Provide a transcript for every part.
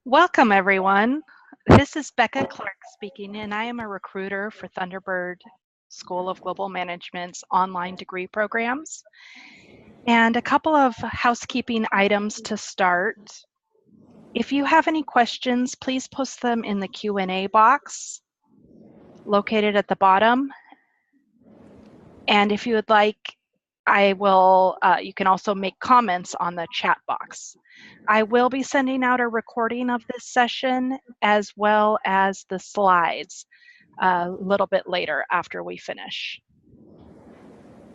Welcome, everyone. This is Becca Clark speaking, and I am a recruiter for Thunderbird School of Global Management's online degree programs. And a couple of housekeeping items to start. If you have any questions, please post them in the Q&A box located at the bottom. And if you would like, you can also make comments on the chat box. I will be sending out a recording of this session as well as the slides a little bit later after we finish.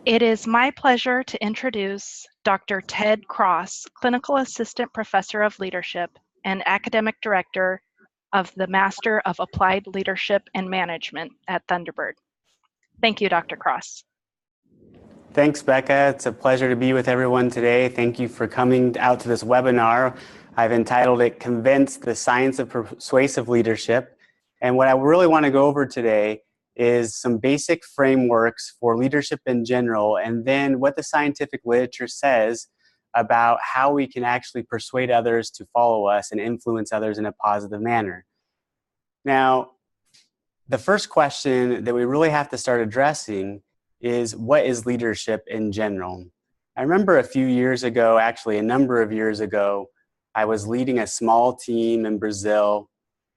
It is my pleasure to introduce Dr. Ted Cross, Clinical Assistant Professor of Leadership and Academic Director of the Master of Applied Leadership and Management at Thunderbird. Thank you, Dr. Cross. Thanks, Becca. It's a pleasure to be with everyone today. Thank you for coming out to this webinar. I've entitled it, Convince the Science of Persuasive Leadership. And what I really want to go over today is some basic frameworks for leadership in general, and then what the scientific literature says about how we can actually persuade others to follow us and influence others in a positive manner. Now, the first question that we really have to start addressing is, what is leadership in general? I remember a few years ago, actually a number of years ago, I was leading a small team in Brazil,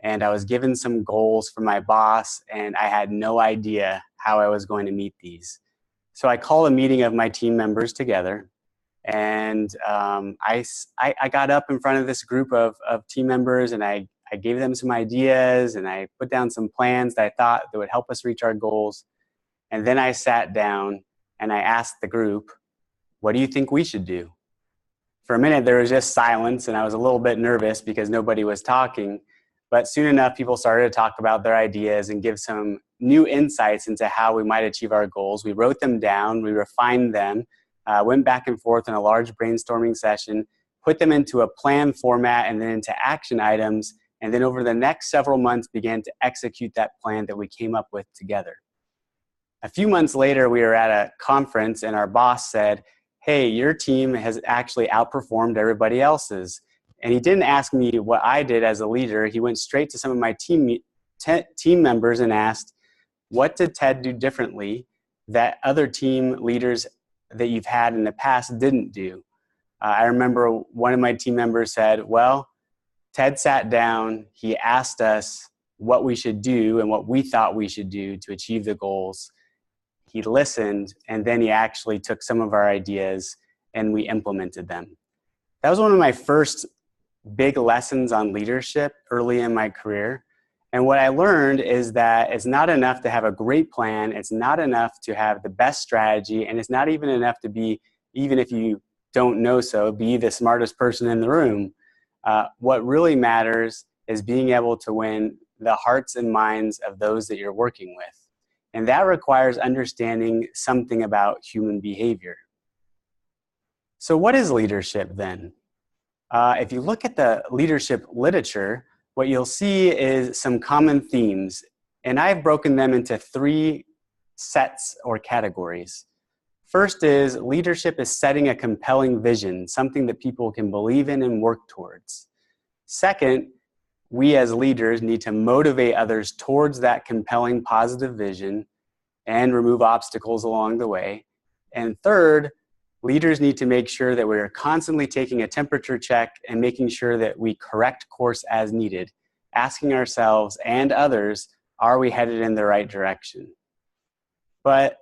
and I was given some goals from my boss, and I had no idea how I was going to meet these. So I called a meeting of my team members together, and I got up in front of this group of team members, and I gave them some ideas, and I put down some plans that I thought that would help us reach our goals. And then I sat down and I asked the group, what do you think we should do? For a minute, there was just silence, and I was a little bit nervous because nobody was talking. But soon enough, people started to talk about their ideas and give some new insights into how we might achieve our goals. We wrote them down, we refined them, went back and forth in a large brainstorming session, put them into a plan format and then into action items, and then over the next several months began to execute that plan that we came up with together. A few months later, we were at a conference and our boss said, hey, your team has actually outperformed everybody else's. And he didn't ask me what I did as a leader. He went straight to some of my team members and asked, what did Ted do differently that other team leaders that you've had in the past didn't do? I remember one of my team members said, well, Ted sat down, he asked us what we should do and what we thought we should do to achieve the goals. He listened, and then he actually took some of our ideas and we implemented them. That was one of my first big lessons on leadership early in my career. And what I learned is that it's not enough to have a great plan, it's not enough to have the best strategy, and it's not even enough to be, even if you don't know so, be the smartest person in the room. What really matters is being able to win the hearts and minds of those that you're working with. And that requires understanding something about human behavior. So what is leadership then? If you look at the leadership literature, what you'll see is some common themes. And I've broken them into three sets or categories. First is leadership is setting a compelling vision, something that people can believe in and work towards. Second, we as leaders need to motivate others towards that compelling positive vision and remove obstacles along the way. And third, leaders need to make sure that we're constantly taking a temperature check and making sure that we correct course as needed, asking ourselves and others, are we headed in the right direction? But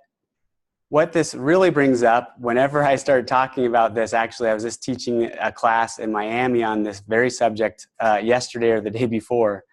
what this really brings up, whenever I start talking about this, actually I was just teaching a class in Miami on this very subject yesterday or the day before.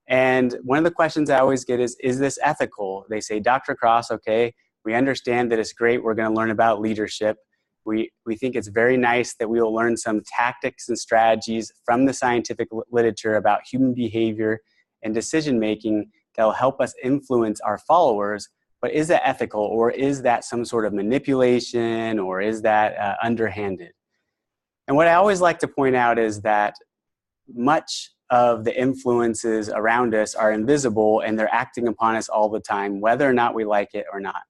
And one of the questions I always get is this ethical? They say, Dr. Cross, okay, we understand that it's great, we're gonna learn about leadership. We think it's very nice that we will learn some tactics and strategies from the scientific literature about human behavior and decision-making that will help us influence our followers. But is that ethical, or is that some sort of manipulation, or is that underhanded? And what I always like to point out is that much of the influences around us are invisible and they're acting upon us all the time, whether or not we like it or not.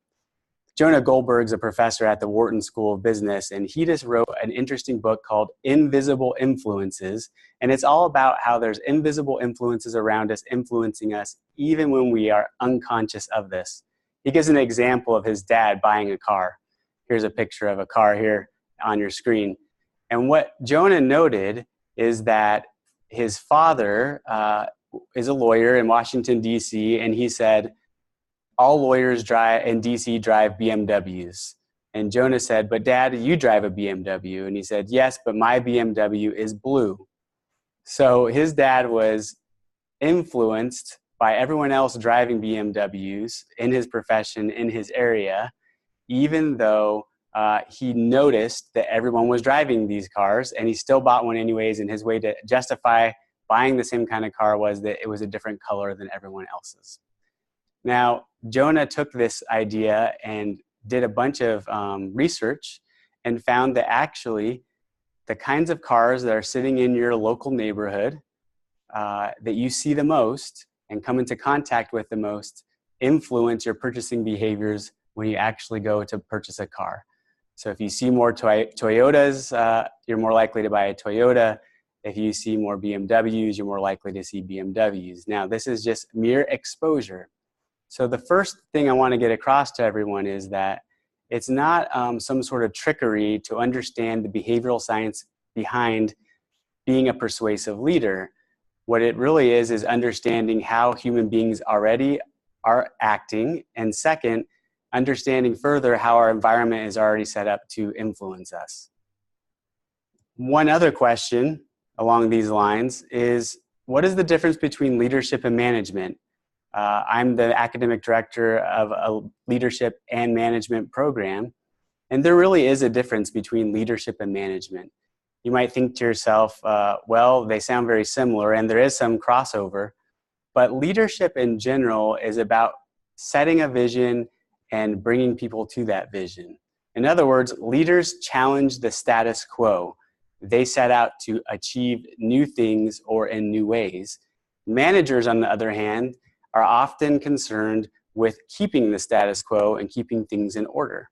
Jonah Goldberg's a professor at the Wharton School of Business, and he just wrote an interesting book called Invisible Influences. And it's all about how there's invisible influences around us influencing us even when we are unconscious of this. He gives an example of his dad buying a car. Here's a picture of a car here on your screen. And what Jonah noted is that his father is a lawyer in Washington, D.C., and he said, all lawyers in DC drive BMWs. And Jonah said, but Dad, you drive a BMW. And he said, yes, but my BMW is blue. So his dad was influenced by everyone else driving BMWs in his profession, in his area, even though he noticed that everyone was driving these cars, and he still bought one anyways. And his way to justify buying the same kind of car was that it was a different color than everyone else's. Now, Jonah took this idea and did a bunch of research and found that actually the kinds of cars that are sitting in your local neighborhood that you see the most and come into contact with the most influence your purchasing behaviors when you actually go to purchase a car. So if you see more Toyotas, you're more likely to buy a Toyota. If you see more BMWs, you're more likely to see BMWs. Now, this is just mere exposure. So the first thing I want to get across to everyone is that it's not some sort of trickery to understand the behavioral science behind being a persuasive leader. What it really is understanding how human beings already are acting, and second, understanding further how our environment is already set up to influence us. One other question along these lines is, what is the difference between leadership and management? I'm the academic director of a leadership and management program, and there really is a difference between leadership and management. You might think to yourself, well, they sound very similar, and there is some crossover, but leadership in general is about setting a vision and bringing people to that vision. In other words, leaders challenge the status quo. They set out to achieve new things or in new ways. Managers, on the other hand, are often concerned with keeping the status quo and keeping things in order.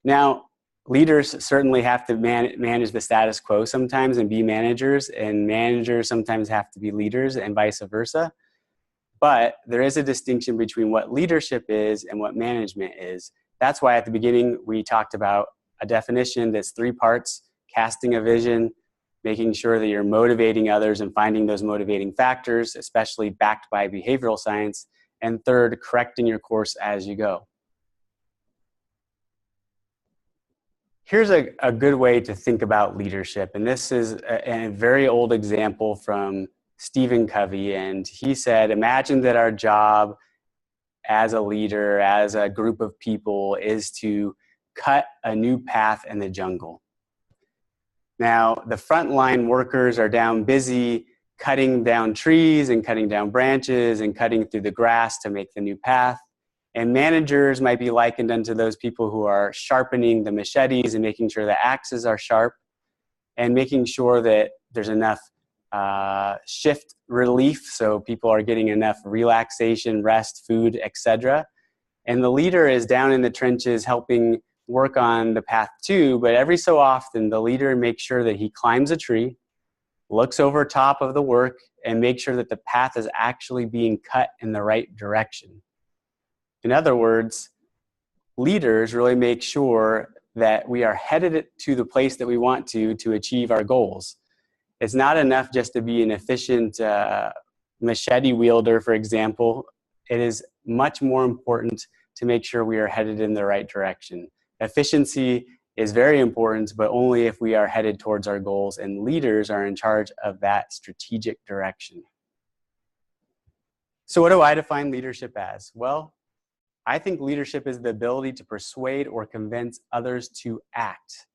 Now, leaders certainly have to manage the status quo sometimes and be managers, and managers sometimes have to be leaders and vice versa. But there is a distinction between what leadership is and what management is. That's why at the beginning we talked about a definition that's 3 parts: casting a vision, making sure that you're motivating others and finding those motivating factors, especially backed by behavioral science, and third, correcting your course as you go. Here's a good way to think about leadership, and this is a very old example from Stephen Covey, and he said, imagine that our job as a leader, as a group of people, is to cut a new path in the jungle. Now, the frontline workers are down busy cutting down trees and cutting down branches and cutting through the grass to make the new path. And managers might be likened unto those people who are sharpening the machetes and making sure the axes are sharp and making sure that there's enough shift relief, so people are getting enough relaxation, rest, food, etc. And the leader is down in the trenches helping work on the path too, but every so often the leader makes sure that he climbs a tree, looks over top of the work, and makes sure that the path is actually being cut in the right direction. In other words, leaders really make sure that we are headed to the place that we want to achieve our goals. It's not enough just to be an efficient machete wielder, for example. It is much more important to make sure we are headed in the right direction. Efficiency is very important, but only if we are headed towards our goals, and leaders are in charge of that strategic direction. So what do I define leadership as? Well, I think leadership is the ability to persuade or convince others to act.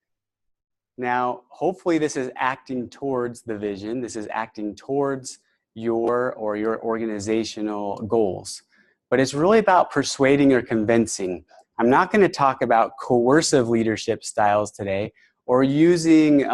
Now, hopefully this is acting towards the vision. This is acting towards your organizational goals. But it's really about persuading or convincing. I'm not going to talk about coercive leadership styles today or using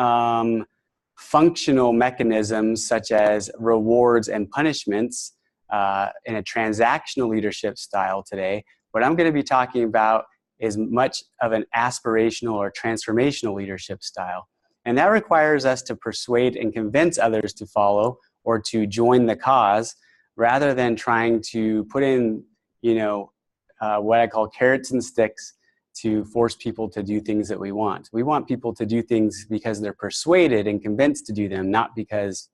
functional mechanisms such as rewards and punishments in a transactional leadership style today. What I'm going to be talking about is much of an aspirational or transformational leadership style. And that requires us to persuade and convince others to follow or to join the cause, rather than trying to put in, what I call carrots and sticks to force people to do things that we want. We want people to do things because they're persuaded and convinced to do them, not because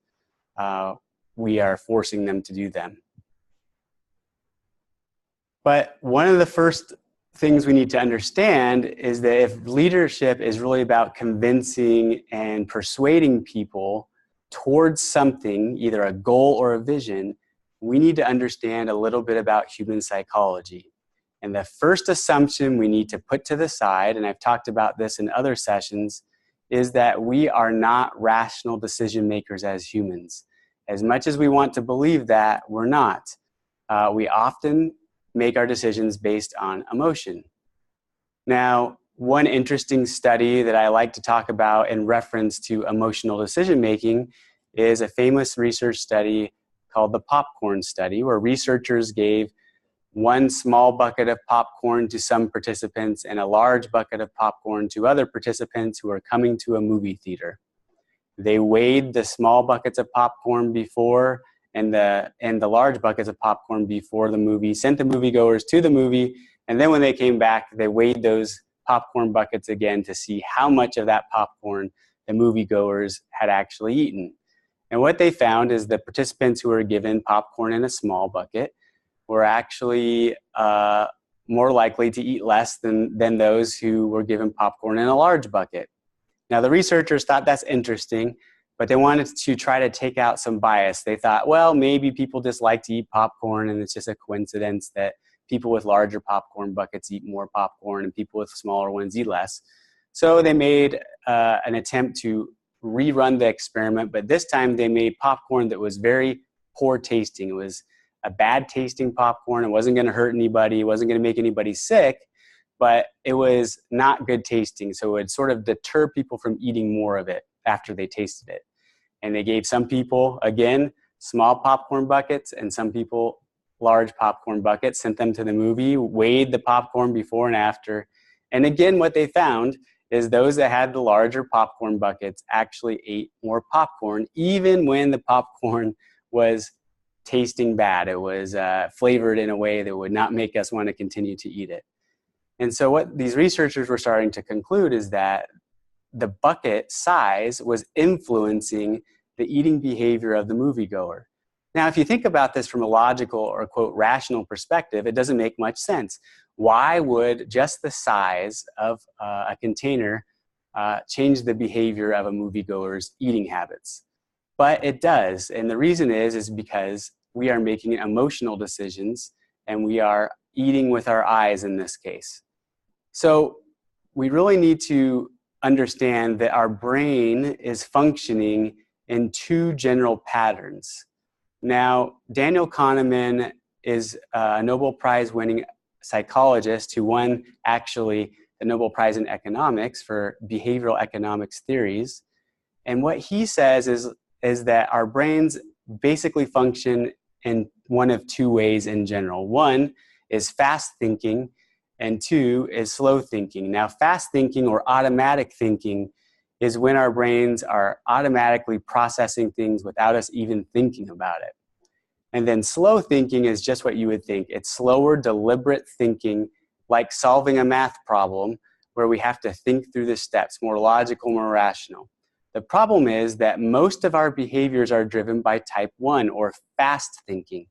we are forcing them to do them. But one of the first things we need to understand is that if leadership is really about convincing and persuading people towards something, either a goal or a vision, we need to understand a little bit about human psychology. And the first assumption we need to put to the side, and I've talked about this in other sessions, is that we are not rational decision makers as humans. As much as we want to believe that, we're not. We often make our decisions based on emotion. Now, one interesting study that I like to talk about in reference to emotional decision making is a famous research study called the popcorn study, where researchers gave one small bucket of popcorn to some participants and a large bucket of popcorn to other participants who are coming to a movie theater. They weighed the small buckets of popcorn before and the large buckets of popcorn before the movie, sent the moviegoers to the movie, and then when they came back, they weighed those popcorn buckets again to see how much of that popcorn the moviegoers had actually eaten. And what they found is the participants who were given popcorn in a small bucket were actually more likely to eat less than those who were given popcorn in a large bucket. Now, the researchers thought that's interesting, but they wanted to try to take out some bias. They thought, well, maybe people just like to eat popcorn, and it's just a coincidence that people with larger popcorn buckets eat more popcorn and people with smaller ones eat less. So they made an attempt to rerun the experiment, but this time they made popcorn that was very poor tasting. It was a bad tasting popcorn. It wasn't going to hurt anybody. It wasn't going to make anybody sick, but it was not good tasting. So it would sort of deter people from eating more of it after they tasted it. And they gave some people, again, small popcorn buckets, and some people large popcorn buckets, sent them to the movie, weighed the popcorn before and after. And again, what they found is those that had the larger popcorn buckets actually ate more popcorn, even when the popcorn was tasting bad. It was flavored in a way that would not make us want to continue to eat it. And so what these researchers were starting to conclude is that the bucket size was influencing the eating behavior of the moviegoer. Now, if you think about this from a logical or, quote, rational perspective, it doesn't make much sense. Why would just the size of a container change the behavior of a moviegoer's eating habits? But it does, and the reason is because we are making emotional decisions, and we are eating with our eyes in this case. So we really need to understand that our brain is functioning in two general patterns. Now, Daniel Kahneman is a Nobel Prize winning psychologist who won actually the Nobel Prize in economics for behavioral economics theories. And what he says is that our brains basically function in one of two ways in general. One is fast thinking, and two is slow thinking. Now, fast thinking or automatic thinking is when our brains are automatically processing things without us even thinking about it. And then slow thinking is just what you would think. It's slower, deliberate thinking, like solving a math problem, where we have to think through the steps, more logical, more rational. The problem is that most of our behaviors are driven by type 1 or fast thinking.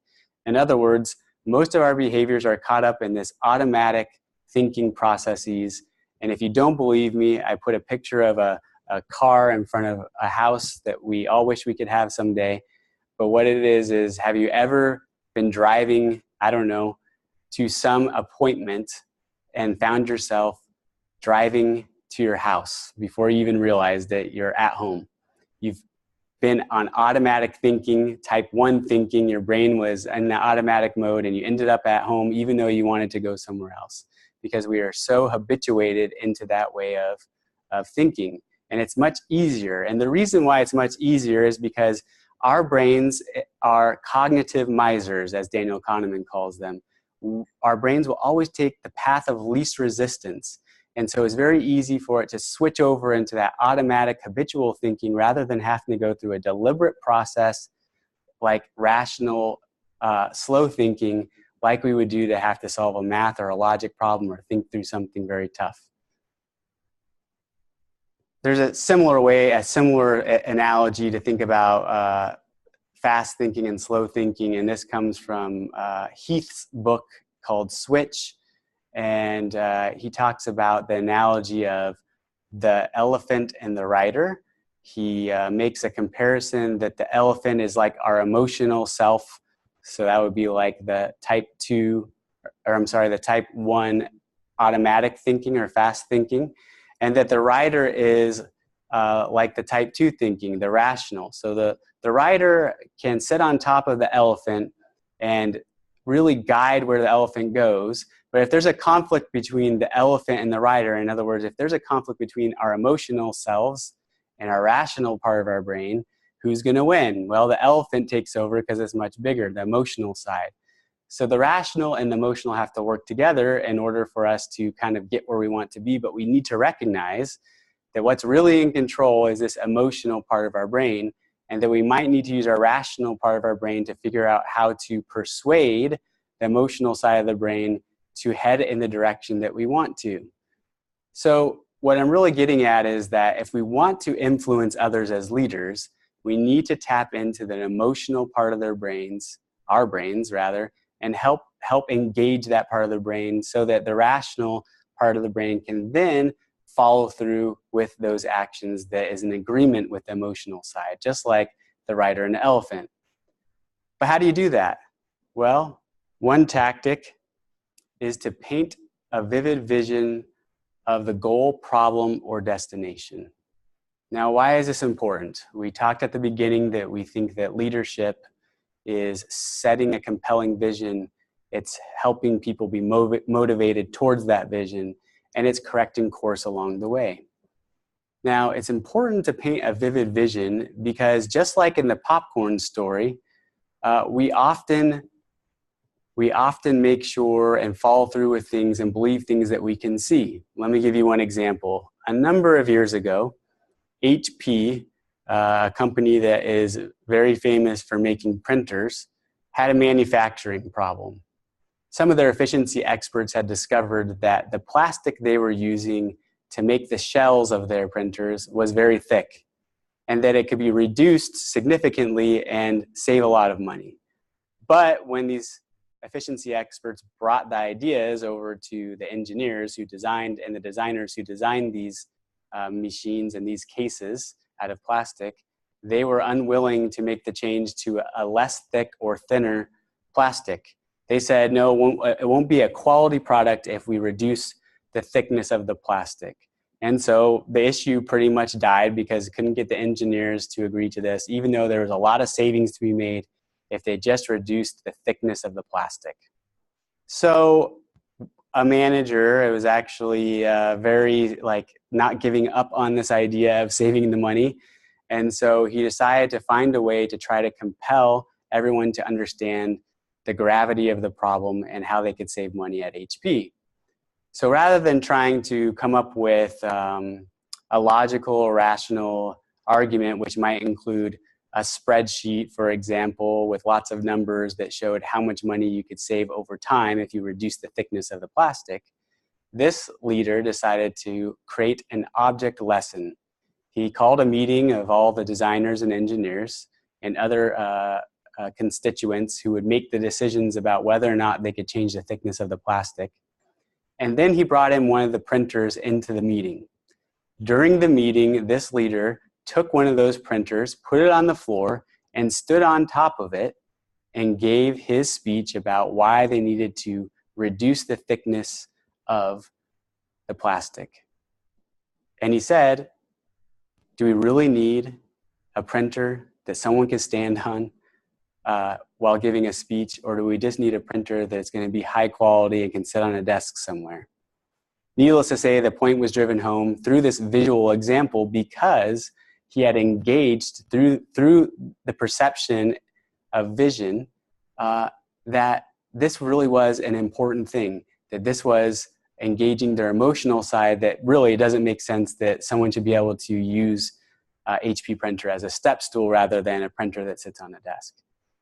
In other words, most of our behaviors are caught up in this automatic thinking processes. And if you don't believe me, I put a picture of a car in front of a house that we all wish we could have someday. But what it is have you ever been driving, I don't know, to some appointment and found yourself driving to your house before you even realized that you're at home? You've been on automatic thinking, type 1 thinking, your brain was in the automatic mode, and you ended up at home even though you wanted to go somewhere else, because we are so habituated into that way of thinking. And it's much easier. And the reason why it's much easier is because our brains are cognitive misers, as Daniel Kahneman calls them. our brains will always take the path of least resistance. And so it's very easy for it to switch over into that automatic habitual thinking rather than having to go through a deliberate process like rational, slow thinking, like we would do to have to solve a math or a logic problem or think through something very tough. There's a similar analogy to think about fast thinking and slow thinking, and this comes from Heath's book called Switch, and he talks about the analogy of the elephant and the rider. He makes a comparison that the elephant is like our emotional self, so that would be like the type 1 automatic thinking or fast thinking, and that the rider is like the type 2 thinking, the rational. So the rider can sit on top of the elephant and really guide where the elephant goes. But if there's a conflict between the elephant and the rider, in other words, if there's a conflict between our emotional selves and our rational part of our brain, who's going to win? Well, the elephant takes over because it's much bigger, the emotional side. So the rational and the emotional have to work together in order for us to kind of get where we want to be. But we need to recognize that what's really in control is this emotional part of our brain, and that we might need to use our rational part of our brain to figure out how to persuade the emotional side of the brain to head in the direction that we want to. So what I'm really getting at is that if we want to influence others as leaders, we need to tap into the emotional part of their brains, our brains rather, and help engage that part of the brain so that the rational part of the brain can then follow through with those actions that is in agreement with the emotional side, just like the rider and the elephant. But how do you do that? Well, one tactic is to paint a vivid vision of the goal, problem, or destination. Now, why is this important? We talked at the beginning that we think that leadership is setting a compelling vision. It's helping people be motivated towards that vision, and it's correcting course along the way. Now, it's important to paint a vivid vision because just like in the popcorn story, we often make sure and follow through with things and believe things that we can see. Let me give you one example. A number of years ago, HP, a company that is very famous for making printers, had a manufacturing problem. Some of their efficiency experts had discovered that the plastic they were using to make the shells of their printers was very thick, and that it could be reduced significantly and save a lot of money. But when these efficiency experts brought the ideas over to the engineers who designed and the designers who designed these machines and these cases out of plastic, they were unwilling to make the change to a less thick or thinner plastic. They said, no, it won't be a quality product if we reduce the thickness of the plastic. And so the issue pretty much died because it couldn't get the engineers to agree to this, even though there was a lot of savings to be made if they just reduced the thickness of the plastic. So a manager, it was actually very not giving up on this idea of saving the money. And so he decided to find a way to try to compel everyone to understand the gravity of the problem and how they could save money at HP. So rather than trying to come up with a logical or rational argument, which might include a spreadsheet, for example, with lots of numbers that showed how much money you could save over time if you reduce the thickness of the plastic, this leader decided to create an object lesson. He called a meeting of all the designers and engineers and other constituents who would make the decisions about whether or not they could change the thickness of the plastic. And then he brought in one of the printers into the meeting. During the meeting, this leader took one of those printers, put it on the floor, and stood on top of it and gave his speech about why they needed to reduce the thickness of the plastic. And he said, do we really need a printer that someone can stand on while giving a speech, or do we just need a printer that's going to be high quality and can sit on a desk somewhere? Needless to say, the point was driven home through this visual example because he had engaged through the perception of vision that this really was an important thing, that this was engaging their emotional side, that really doesn't make sense that someone should be able to use HP printer as a step stool rather than a printer that sits on a desk.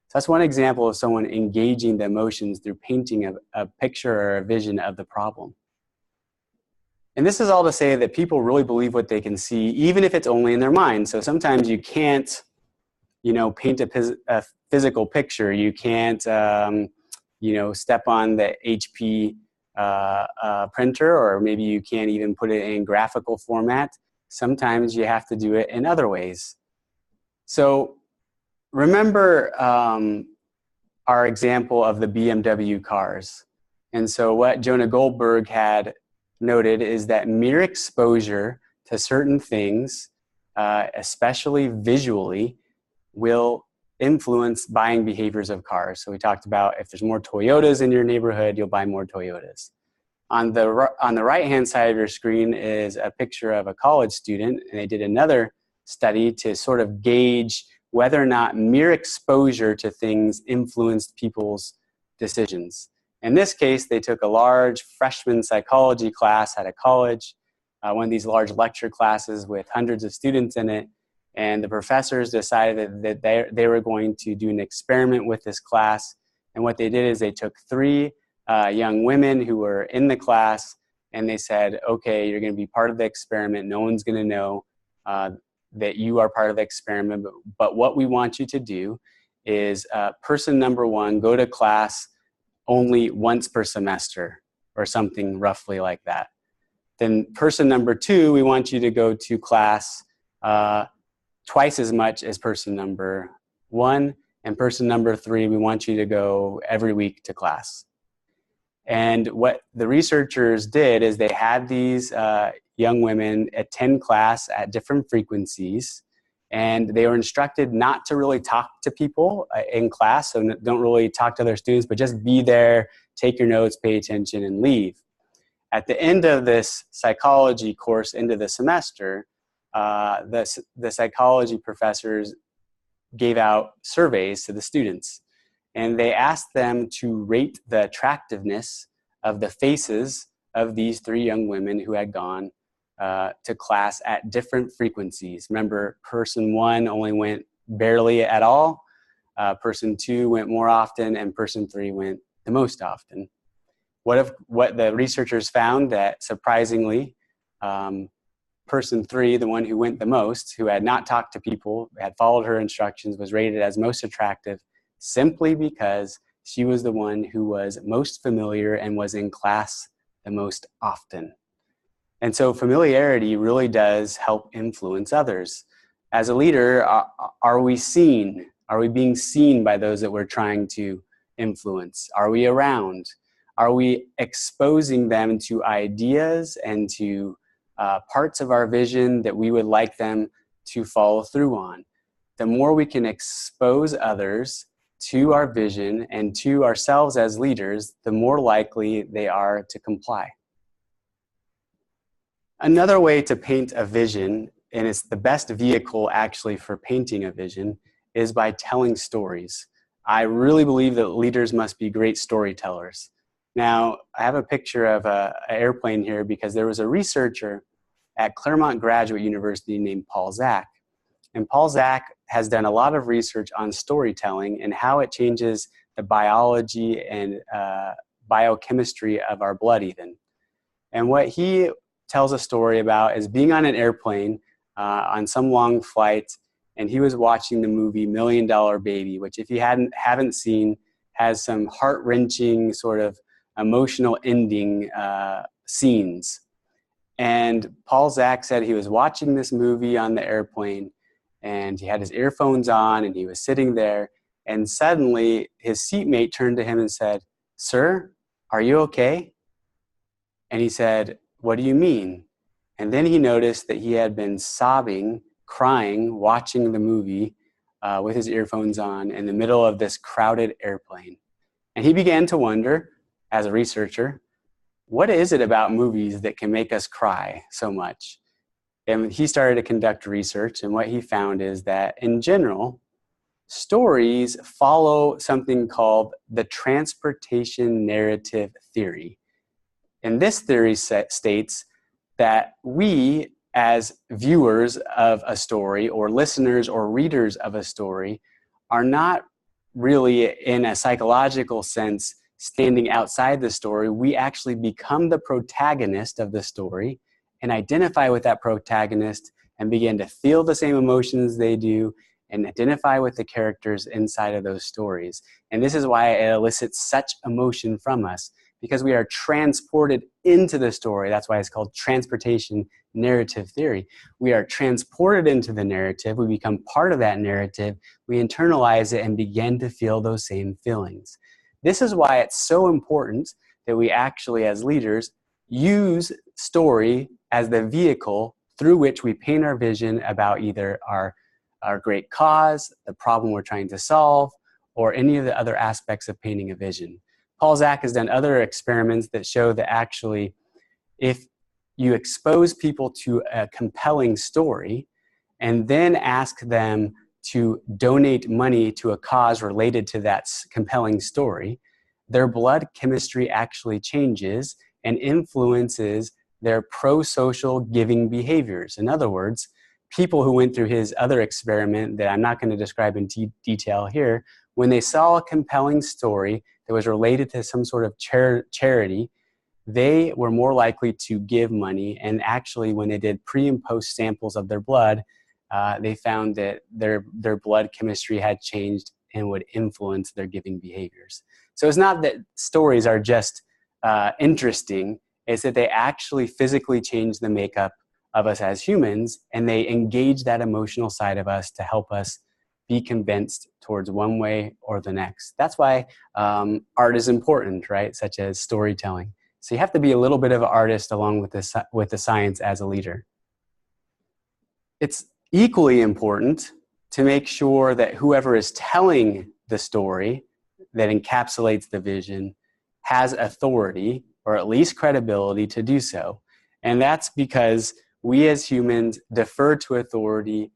So that's one example of someone engaging the emotions through painting a picture or a vision of the problem. And this is all to say that people really believe what they can see, even if it's only in their mind. So sometimes you can't, paint a physical picture. You can't, step on the HP printer, or maybe you can't even put it in graphical format. Sometimes you have to do it in other ways. So remember our example of the BMW cars. And so what Jonah Goldberg had noted is that mere exposure to certain things, especially visually, will influence buying behaviors of cars. So we talked about if there's more Toyotas in your neighborhood, you'll buy more Toyotas. On the right-hand side of your screen is a picture of a college student, and they did another study to sort of gauge whether or not mere exposure to things influenced people's decisions. In this case, they took a large freshman psychology class at a college, one of these large lecture classes with hundreds of students in it, and the professors decided that they were going to do an experiment with this class. And what they did is they took 3 young women who were in the class, and they said, okay, you're going to be part of the experiment. No one's going to know that you are part of the experiment, but what we want you to do is person number 1, go to class only once per semester, or something roughly like that. Then person number 2, we want you to go to class twice as much as person number 1, and person number 3, we want you to go every week to class. And what the researchers did is they had these young women attend class at different frequencies, and they were instructed not to really talk to people in class, so don't really talk to other students, but just be there, take your notes, pay attention, and leave. At the end of this psychology course, end of the semester, the psychology professors gave out surveys to the students, and they asked them to rate the attractiveness of the faces of these 3 young women who had gone to class at different frequencies. Remember, person 1 only went barely at all, person 2 went more often, and person 3 went the most often. What the researchers found that, surprisingly, person 3, the one who went the most, who had not talked to people, had followed her instructions, was rated as most attractive simply because she was the one who was most familiar and was in class the most often. And so familiarity really does help influence others. As a leader, are we seen? Are we being seen by those that we're trying to influence? Are we around? Are we exposing them to ideas and to parts of our vision that we would like them to follow through on? The more we can expose others to our vision and to ourselves as leaders, the more likely they are to comply. Another way to paint a vision, and it's the best vehicle actually for painting a vision, is by telling stories. I really believe that leaders must be great storytellers. Now, I have a picture of an airplane here because there was a researcher at Claremont Graduate University named Paul Zak. And Paul Zak has done a lot of research on storytelling and how it changes the biology and biochemistry of our blood even. And what he tells a story about is being on an airplane on some long flight, and he was watching the movie $1 Million Baby, which if you haven't seen, has some heart-wrenching sort of emotional ending scenes. And Paul Zak said he was watching this movie on the airplane, and he had his earphones on, and he was sitting there, and suddenly his seatmate turned to him and said, "Sir, are you okay?" And he said, "What do you mean?" And then he noticed that he had been sobbing, crying, watching the movie with his earphones on in the middle of this crowded airplane. And he began to wonder, as a researcher, what is it about movies that can make us cry so much? And he started to conduct research, and what he found is that in general, stories follow something called the transportation narrative theory. And this theory states that we, as viewers of a story or listeners or readers of a story, are not really, in a psychological sense, standing outside the story. We actually become the protagonist of the story and identify with that protagonist and begin to feel the same emotions they do and identify with the characters inside of those stories. And this is why it elicits such emotion from us, because we are transported into the story. That's why it's called transportation narrative theory. We are transported into the narrative. We become part of that narrative. We internalize it and begin to feel those same feelings. This is why it's so important that we actually, as leaders, use story as the vehicle through which we paint our vision about either our great cause, the problem we're trying to solve, or any of the other aspects of painting a vision. Paul Zak has done other experiments that show that actually, if you expose people to a compelling story and then ask them to donate money to a cause related to that compelling story, their blood chemistry actually changes and influences their pro-social giving behaviors. In other words, people who went through his other experiment that I'm not going to describe in detail here, when they saw a compelling story that was related to some sort of charity, they were more likely to give money. And actually, when they did pre and post samples of their blood, they found that their blood chemistry had changed and would influence their giving behaviors. So it's not that stories are just interesting, it's that they actually physically change the makeup of us as humans, and they engage that emotional side of us to help us be convinced towards one way or the next. That's why art is important, right? Such as storytelling. So you have to be a little bit of an artist along with the science as a leader. It's equally important to make sure that whoever is telling the story that encapsulates the vision has authority or at least credibility to do so. And that's because we as humans defer to authority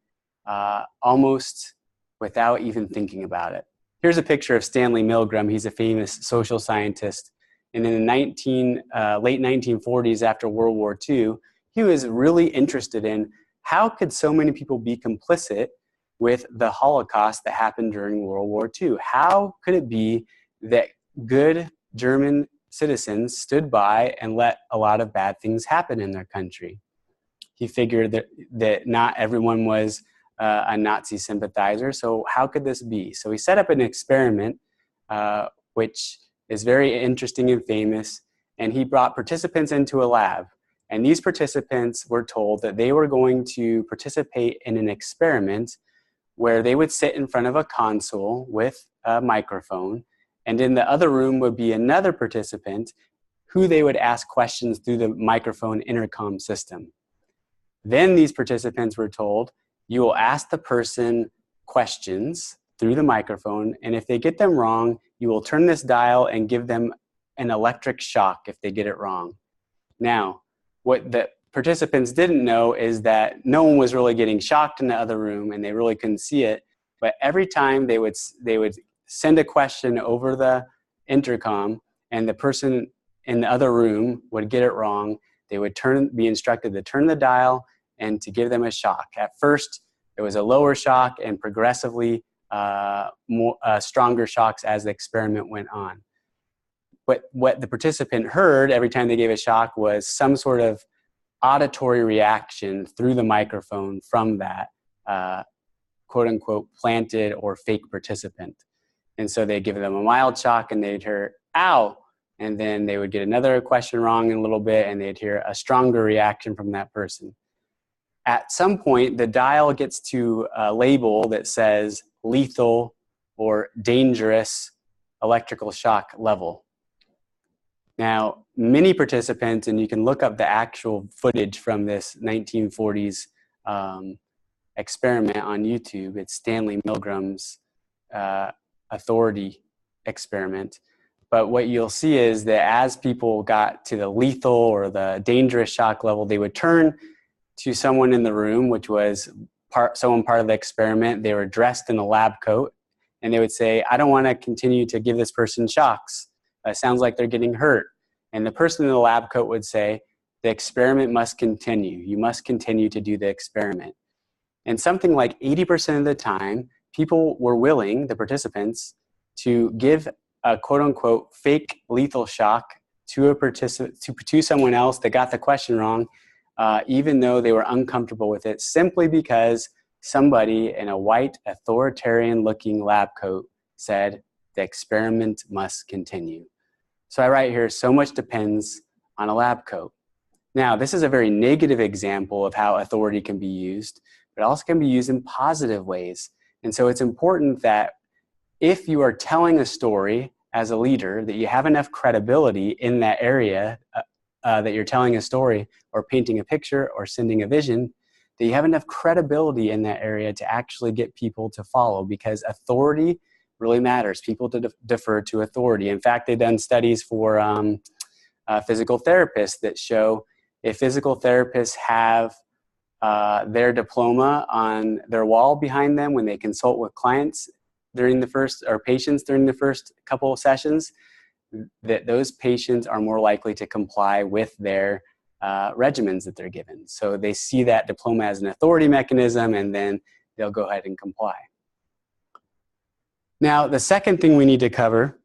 almost without even thinking about it. Here's a picture of Stanley Milgram. He's a famous social scientist. And in the late 1940s, after World War II, he was really interested in how could so many people be complicit with the Holocaust that happened during World War II? How could it be that good German citizens stood by and let a lot of bad things happen in their country? He figured that not everyone was a Nazi sympathizer, so how could this be? So he set up an experiment, which is very interesting and famous, and he brought participants into a lab. And these participants were told that they were going to participate in an experiment where they would sit in front of a console with a microphone, and in the other room would be another participant who they would ask questions through the microphone intercom system. Then these participants were told, you will ask the person questions through the microphone, and if they get them wrong, you will turn this dial and give them an electric shock if they get it wrong. Now, what the participants didn't know is that no one was really getting shocked in the other room, and they really couldn't see it. But every time they would send a question over the intercom, and the person in the other room would get it wrong, they would be instructed to turn the dial and to give them a shock. At first, it was a lower shock, and progressively stronger shocks as the experiment went on. But what the participant heard every time they gave a shock was some sort of auditory reaction through the microphone from that quote unquote planted or fake participant. And so they'd give them a mild shock and they'd hear, ow, and then they would get another question wrong in a little bit and they'd hear a stronger reaction from that person. At some point, the dial gets to a label that says lethal or dangerous electrical shock level. Now, many participants, and you can look up the actual footage from this 1940s experiment on YouTube. It's Stanley Milgram's authority experiment. But what you'll see is that as people got to the lethal or the dangerous shock level, they would turn to someone in the room, which was part of the experiment. They were dressed in a lab coat and they would say, I don't want to continue to give this person shocks. It sounds like they're getting hurt. And the person in the lab coat would say, the experiment must continue. You must continue to do the experiment. And something like 80% of the time, people were willing, the participants, to give a quote unquote fake lethal shock to a participant, to someone else that got the question wrong, even though they were uncomfortable with it, simply because somebody in a white authoritarian looking lab coat said the experiment must continue. So I write here, so much depends on a lab coat. Now, this is a very negative example of how authority can be used, but also can be used in positive ways. And so it's important that if you are telling a story as a leader, that you have enough credibility in that area that you're telling a story or painting a picture or sending a vision, that you have enough credibility in that area to actually get people to follow, because authority really matters. People defer to authority. In fact, they've done studies for physical therapists that show if physical therapists have their diploma on their wall behind them when they consult with clients during the first, or patients during the first couple of sessions, that those patients are more likely to comply with their regimens that they're given. So they see that diploma as an authority mechanism, and then they'll go ahead and comply. Now, the second thing we need to cover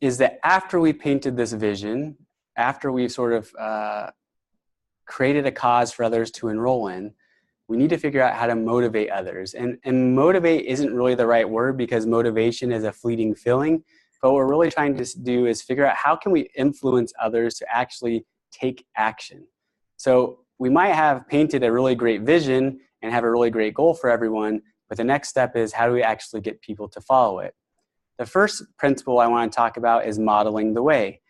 is that after we painted this vision, after we've sort of created a cause for others to enroll in, we need to figure out how to motivate others. And motivate isn't really the right word, because motivation is a fleeting feeling. But what we're really trying to do is figure out how can we influence others to actually take action. So we might have painted a really great vision and have a really great goal for everyone, but the next step is how do we actually get people to follow it? The first principle I want to talk about is modeling the way.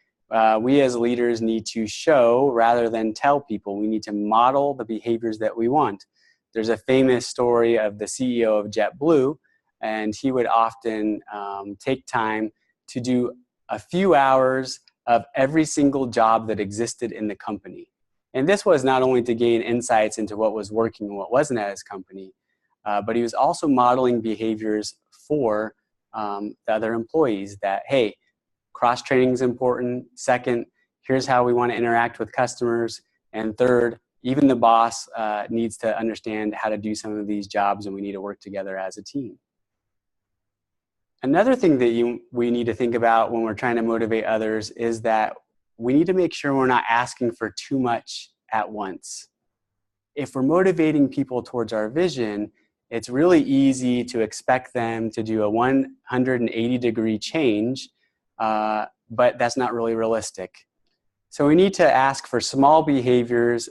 We as leaders need to show rather than tell people. We need to model the behaviors that we want. There's a famous story of the CEO of JetBlue, and he would often take time to do a few hours of every single job that existed in the company. And this was not only to gain insights into what was working and what wasn't at his company, but he was also modeling behaviors for the other employees that, hey, cross-training is important. Second, here's how we want to interact with customers. And third, even the boss needs to understand how to do some of these jobs, and we need to work together as a team. Another thing that we need to think about when we're trying to motivate others is that we need to make sure we're not asking for too much at once. If we're motivating people towards our vision, it's really easy to expect them to do a 180-degree change, but that's not really realistic. So we need to ask for small behaviors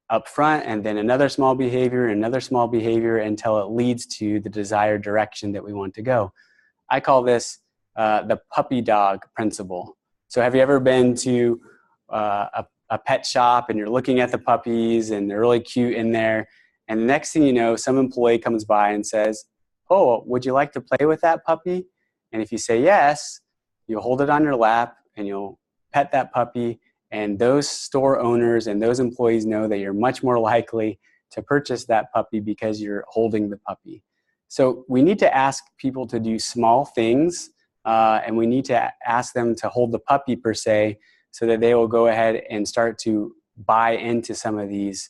up front, and then another small behavior, another small behavior, until it leads to the desired direction that we want to go. I call this the puppy dog principle. So have you ever been to a pet shop and you're looking at the puppies and they're really cute in there, and the next thing you know, some employee comes by and says, oh, would you like to play with that puppy? And if you say yes, you'll hold it on your lap and you'll pet that puppy, and those store owners and those employees know that you're much more likely to purchase that puppy because you're holding the puppy. So we need to ask people to do small things, and we need to ask them to hold the puppy per se, so that they will go ahead and start to buy into some of these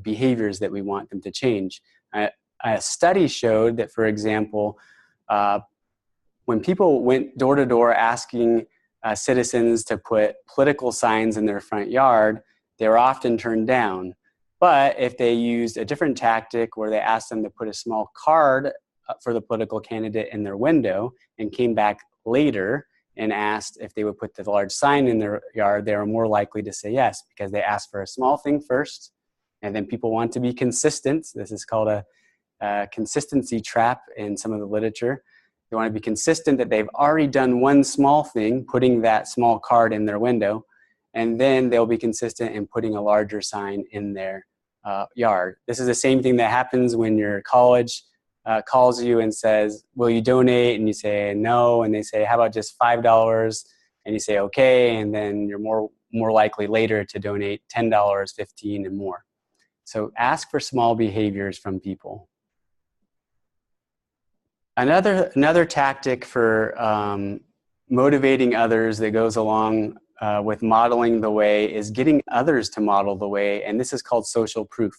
behaviors that we want them to change. A study showed that, for example, when people went door to door asking citizens to put political signs in their front yard, they were often turned down. But if they used a different tactic where they asked them to put a small card for the political candidate in their window and came back later and asked if they would put the large sign in their yard, they were more likely to say yes, because they asked for a small thing first, and then people want to be consistent. This is called a consistency trap in some of the literature. They want to be consistent that they've already done one small thing, putting that small card in their window, and then they'll be consistent in putting a larger sign in their yard. This is the same thing that happens when your college calls you and says, will you donate? And you say no, and they say, how about just $5? And you say okay, and then you're more likely later to donate $10, $15, and more. So ask for small behaviors from people. Another tactic for motivating others that goes along with modeling the way is getting others to model the way, and this is called social proof.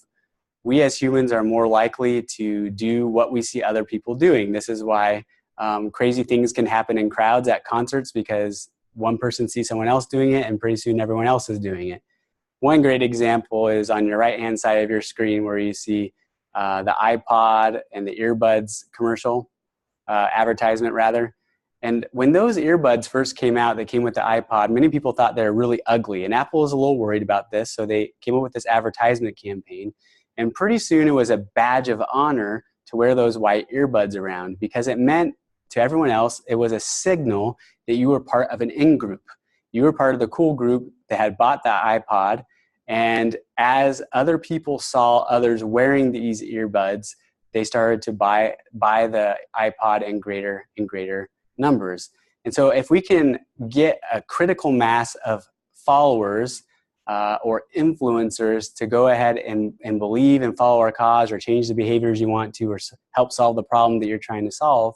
We as humans are more likely to do what we see other people doing. This is why crazy things can happen in crowds at concerts, because one person sees someone else doing it and pretty soon everyone else is doing it. One great example is on your right-hand side of your screen where you see the iPod and the earbuds commercial, advertisement rather. And when those earbuds first came out, they came with the iPod, many people thought they were really ugly. And Apple was a little worried about this, so they came up with this advertisement campaign. And pretty soon it was a badge of honor to wear those white earbuds around, because it meant to everyone else, it was a signal that you were part of an in-group. You were part of the cool group that had bought that iPod. And as other people saw others wearing these earbuds, they started to buy the iPod in greater and greater numbers. And so if we can get a critical mass of followers or influencers to go ahead and believe and follow our cause, or change the behaviors you want to, or help solve the problem that you're trying to solve,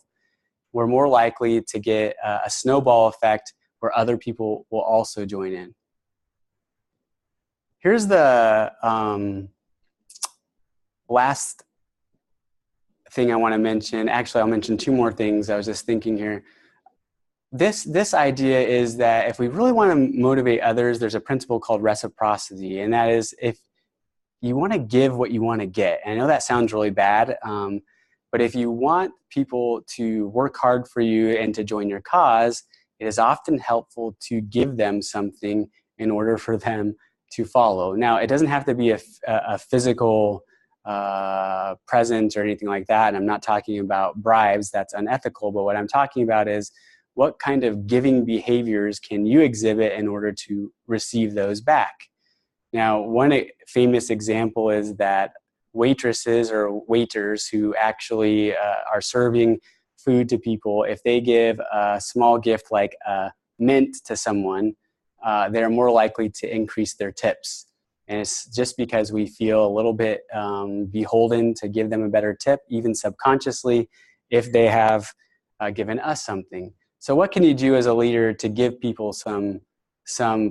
we're more likely to get a snowball effect where other people will also join in. Here's the last thing I want to mention. Actually, I'll mention two more things. I was just thinking here. This idea is that if we really want to motivate others, there's a principle called reciprocity, and that is if you want to give what you want to get. And I know that sounds really bad, but if you want people to work hard for you and to join your cause, it is often helpful to give them something in order for them to follow. Now, it doesn't have to be a physical present or anything like that. And I'm not talking about bribes. That's unethical. But what I'm talking about is, what kind of giving behaviors can you exhibit in order to receive those back? Now, one famous example is that waitresses or waiters who actually are serving food to people, if they give a small gift like a mint to someone, they're more likely to increase their tips. And it's just because we feel a little bit beholden to give them a better tip, even subconsciously, if they have given us something. So what can you do as a leader to give people some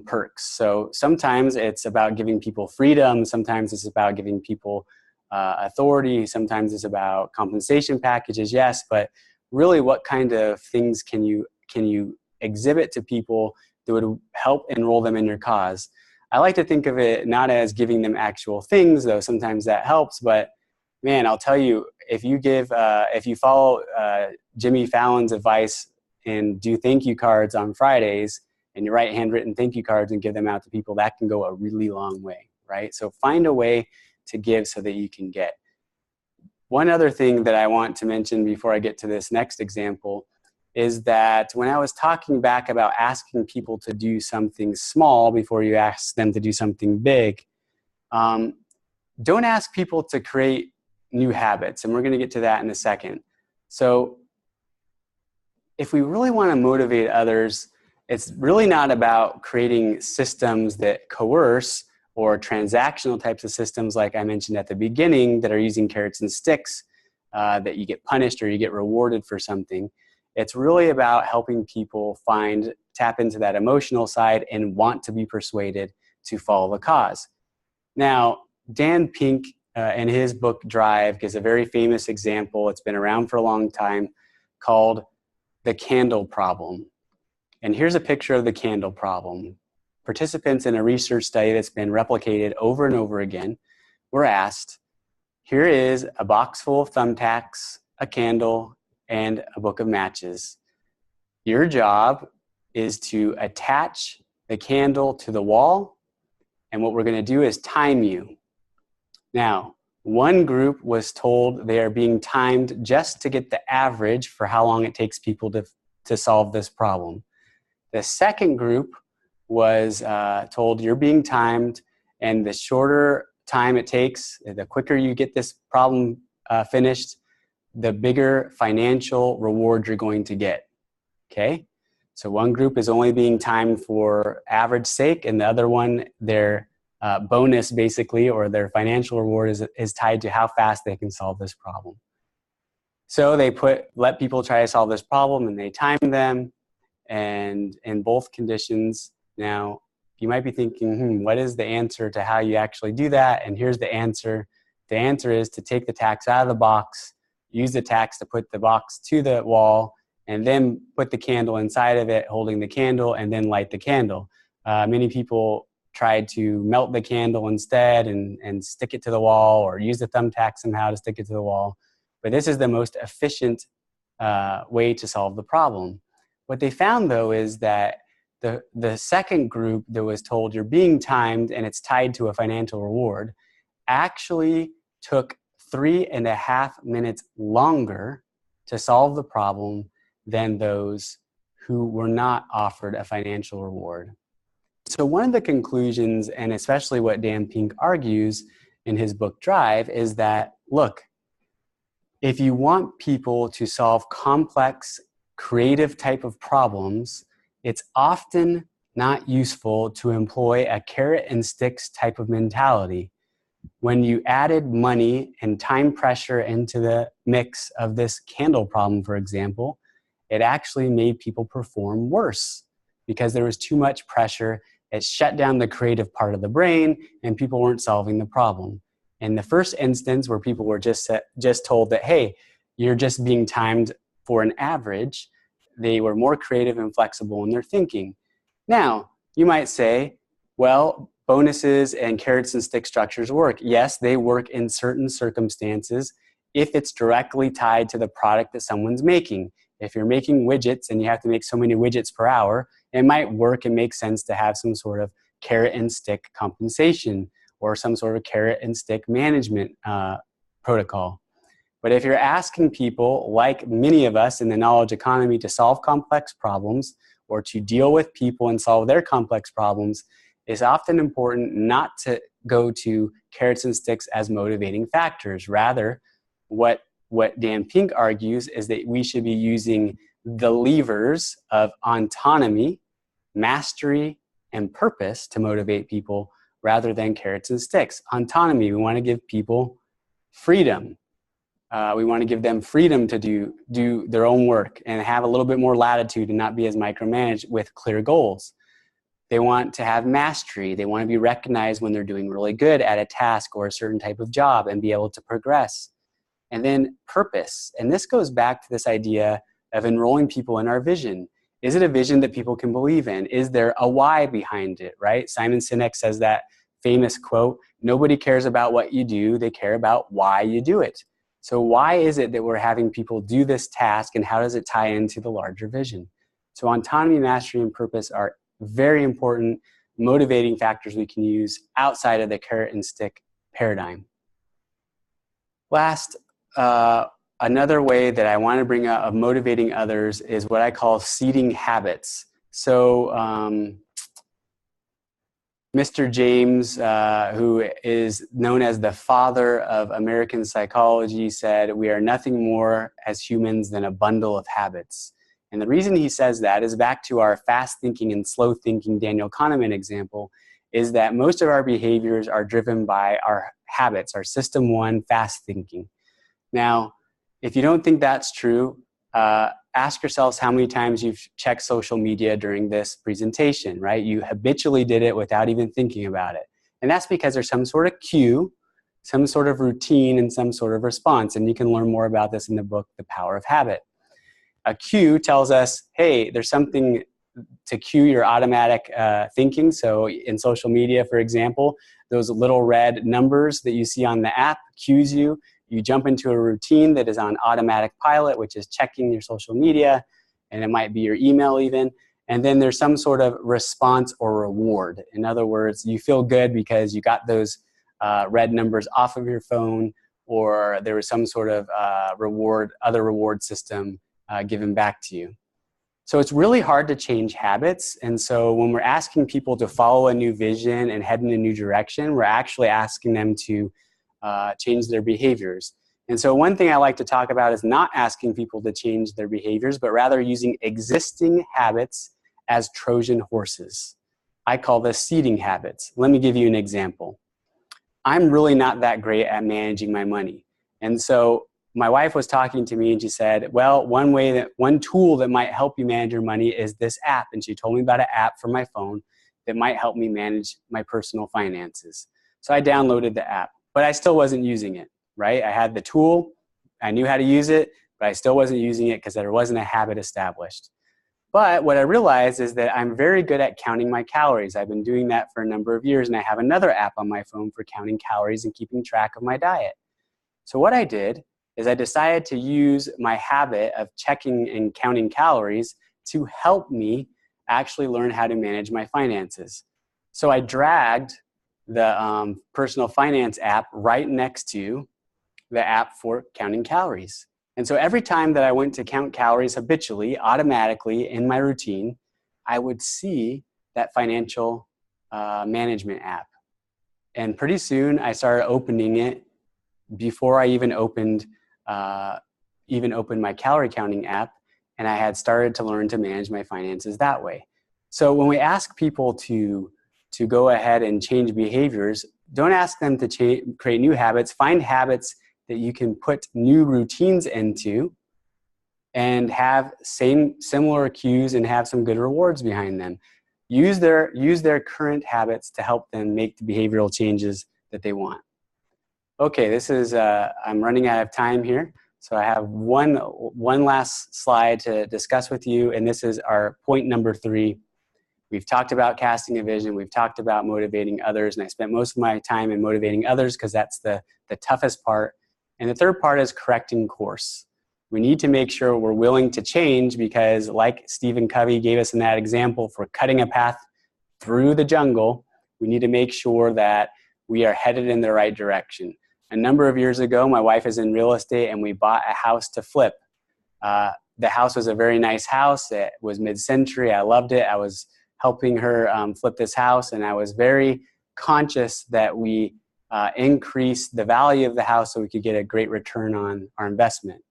perks? So sometimes it's about giving people freedom. Sometimes it's about giving people authority. Sometimes it's about compensation packages, yes. But really, what kind of things can you exhibit to people that would help enroll them in your cause? I like to think of it not as giving them actual things, though sometimes that helps. But man, I'll tell you, if you follow Jimmy Fallon's advice and do thank you cards on Fridays, and you write handwritten thank you cards and give them out to people, that can go a really long way, right? So find a way to give so that you can get. One other thing that I want to mention before I get to this next example is that when I was talking back about asking people to do something small before you ask them to do something big, don't ask people to create new habits, and we're going to get to that in a second. So if we really want to motivate others, it's really not about creating systems that coerce, or transactional types of systems like I mentioned at the beginning that are using carrots and sticks, that you get punished or you get rewarded for something. It's really about helping people tap into that emotional side and want to be persuaded to follow the cause. Now, Dan Pink in his book Drive gives a very famous example. It's been around for a long time, called the candle problem. And here's a picture of the candle problem. Participants in a research study that's been replicated over and over again were asked, here is a box full of thumbtacks, a candle, and a book of matches. Your job is to attach the candle to the wall, and what we're going to do is time you. Now, one group was told they are being timed just to get the average for how long it takes people to solve this problem. The second group was told you're being timed, and the shorter time it takes, the quicker you get this problem finished, the bigger financial reward you're going to get. Okay? So one group is only being timed for average sake, and the other one, their bonus basically, or their financial reward is tied to how fast they can solve this problem. So they let people try to solve this problem, and they time them, and in both conditions. Now, you might be thinking, what is the answer to how you actually do that? And here's the answer. The answer is to take the tacks out of the box, use the tacks to put the box to the wall, and then put the candle inside of it, holding the candle, and then light the candle. Many people tried to melt the candle instead and stick it to the wall, or use the thumbtack somehow to stick it to the wall. But this is the most efficient way to solve the problem. What they found, though, is that the second group that was told you're being timed and it's tied to a financial reward actually took 3.5 minutes longer to solve the problem than those who were not offered a financial reward. So one of the conclusions, and especially what Dan Pink argues in his book Drive, is that, look, if you want people to solve complex, creative type of problems, it's often not useful to employ a carrot and sticks type of mentality. When you added money and time pressure into the mix of this candle problem, for example, it actually made people perform worse because there was too much pressure. It shut down the creative part of the brain and people weren't solving the problem. In the first instance, where people were just told that, hey, you're just being timed for an average, they were more creative and flexible in their thinking. Now, you might say, well, bonuses and carrots and stick structures work. Yes, they work in certain circumstances if it's directly tied to the product that someone's making. If you're making widgets and you have to make so many widgets per hour, it might work and make sense to have some sort of carrot and stick compensation or some sort of carrot and stick management protocol. But if you're asking people, like many of us in the knowledge economy, to solve complex problems or to deal with people and solve their complex problems, it's often important not to go to carrots and sticks as motivating factors. Rather, what Dan Pink argues is that we should be using the levers of autonomy, mastery, and purpose to motivate people rather than carrots and sticks. Autonomy, we want to give people freedom. We want to give them freedom to do their own work and have a little bit more latitude and not be as micromanaged with clear goals. They want to have mastery. They want to be recognized when they're doing really good at a task or a certain type of job and be able to progress. And then purpose. And this goes back to this idea of enrolling people in our vision. Is it a vision that people can believe in? Is there a why behind it, right? Simon Sinek says that famous quote, nobody cares about what you do, they care about why you do it. So why is it that we're having people do this task, and how does it tie into the larger vision? So autonomy, mastery, and purpose are very important motivating factors we can use outside of the carrot and stick paradigm. Last, another way that I want to bring up of motivating others is what I call seeding habits. So Mr. James, who is known as the father of American psychology, said, "We are nothing more as humans than a bundle of habits." And the reason he says that is back to our fast thinking and slow thinking Daniel Kahneman example, is that most of our behaviors are driven by our habits, our system one fast thinking. Now, if you don't think that's true, ask yourselves how many times you've checked social media during this presentation, right? You habitually did it without even thinking about it. And that's because there's some sort of cue, some sort of routine, and some sort of response. And you can learn more about this in the book, The Power of Habit. A cue tells us, hey, there's something to cue your automatic thinking. So in social media, for example, those little red numbers that you see on the app cues you. You jump into a routine that is on automatic pilot, which is checking your social media, and it might be your email even. And then there's some sort of response or reward. In other words, you feel good because you got those red numbers off of your phone, or there was some sort of other reward system given back to you. So it's really hard to change habits. And so when we're asking people to follow a new vision and head in a new direction, we're actually asking them to change their behaviors. And so one thing I like to talk about is not asking people to change their behaviors, but rather using existing habits as Trojan horses. I call this seeding habits. Let me give you an example. I'm really not that great at managing my money. And so my wife was talking to me and she said, well, one tool that might help you manage your money is this app. And she told me about an app for my phone that might help me manage my personal finances. So I downloaded the app, but I still wasn't using it, right? I had the tool, I knew how to use it, but I still wasn't using it because there wasn't a habit established. But what I realized is that I'm very good at counting my calories. I've been doing that for a number of years, and I have another app on my phone for counting calories and keeping track of my diet. So what I did is I decided to use my habit of checking and counting calories to help me actually learn how to manage my finances. So I dragged the personal finance app right next to the app for counting calories. And so every time that I went to count calories habitually, automatically in my routine, I would see that financial management app. And pretty soon I started opening it before I even opened my calorie counting app, and I had started to learn to manage my finances that way. So when we ask people to go ahead and change behaviors, don't ask them to create new habits. Find habits that you can put new routines into and have similar cues and have some good rewards behind them. Use their current habits to help them make the behavioral changes that they want. Okay, this is I'm running out of time here, so I have one last slide to discuss with you, and this is our point number 3. We've talked about casting a vision. We've talked about motivating others, and I spent most of my time in motivating others because that's the toughest part. And the third part is correcting course. We need to make sure we're willing to change because, like Stephen Covey gave us in that example for cutting a path through the jungle, we need to make sure that we are headed in the right direction. A number of years ago, my wife is in real estate, and we bought a house to flip. The house was a very nice house. It was mid-century. I loved it. I was helping her flip this house, and I was very conscious that we increase the value of the house so we could get a great return on our investment.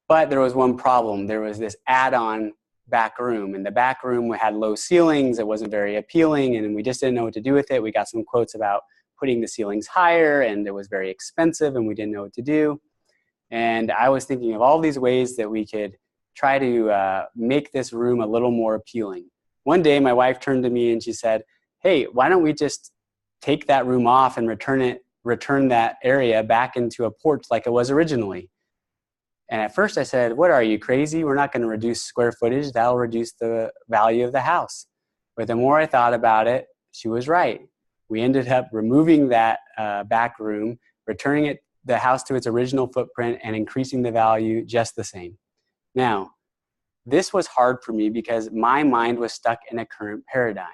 But there was one problem. There was this add-on back room, and the back room had low ceilings. It wasn't very appealing, and we just didn't know what to do with it. We got some quotes about putting the ceilings higher, and it was very expensive, and we didn't know what to do. And I was thinking of all these ways that we could try to make this room a little more appealing. One day, my wife turned to me and she said, hey, why don't we just take that room off and return that area back into a porch like it was originally? And at first I said, what, are you crazy? We're not going to reduce square footage. That'll reduce the value of the house. But the more I thought about it, she was right. We ended up removing that back room, returning the house to its original footprint, and increasing the value just the same. Now, this was hard for me because my mind was stuck in a current paradigm.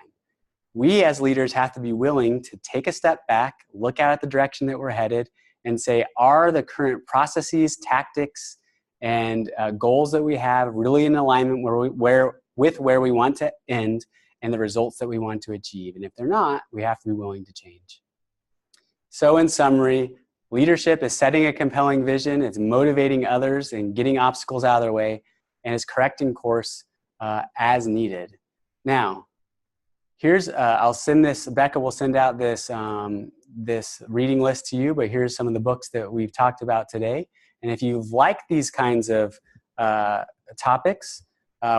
We as leaders have to be willing to take a step back, look out at the direction that we're headed, and say, are the current processes, tactics, and goals that we have really in alignment with where we want to end and the results that we want to achieve? And if they're not, we have to be willing to change. So in summary, leadership is setting a compelling vision, it's motivating others and getting obstacles out of their way, and it's correcting course as needed. Now, here's, I'll send this, Becca will send out this, this reading list to you, but here's some of the books that we've talked about today. And if you like these kinds of topics,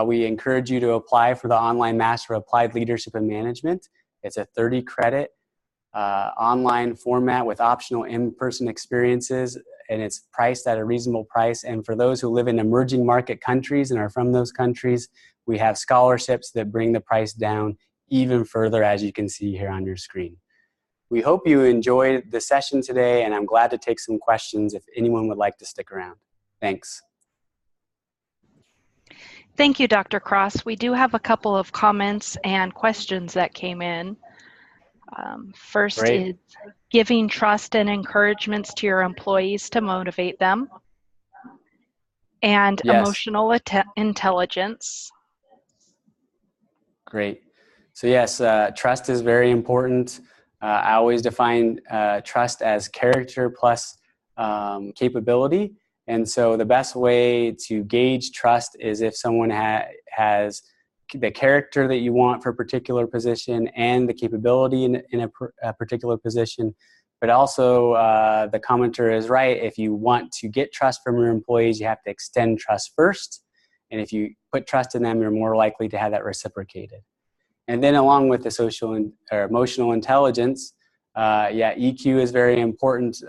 we encourage you to apply for the Online Master of Applied Leadership and Management. It's a 30-credit online format with optional in-person experiences, and it's priced at a reasonable price. And for those who live in emerging market countries and are from those countries, we have scholarships that bring the price down even further, as you can see here on your screen. We hope you enjoyed the session today, and I'm glad to take some questions if anyone would like to stick around. Thanks. Thank you, Dr. Cross. We do have a couple of comments and questions that came in. First Great. is giving trust and encouragements to your employees to motivate them, and Yes. emotional intelligence. Great. So yes, trust is very important. I always define trust as character plus capability. And so the best way to gauge trust is if someone has the character that you want for a particular position and the capability in a particular position, but also the commenter is right. If you want to get trust from your employees, you have to extend trust first. And if you put trust in them, you're more likely to have that reciprocated. And then along with the social or emotional intelligence, EQ is very important.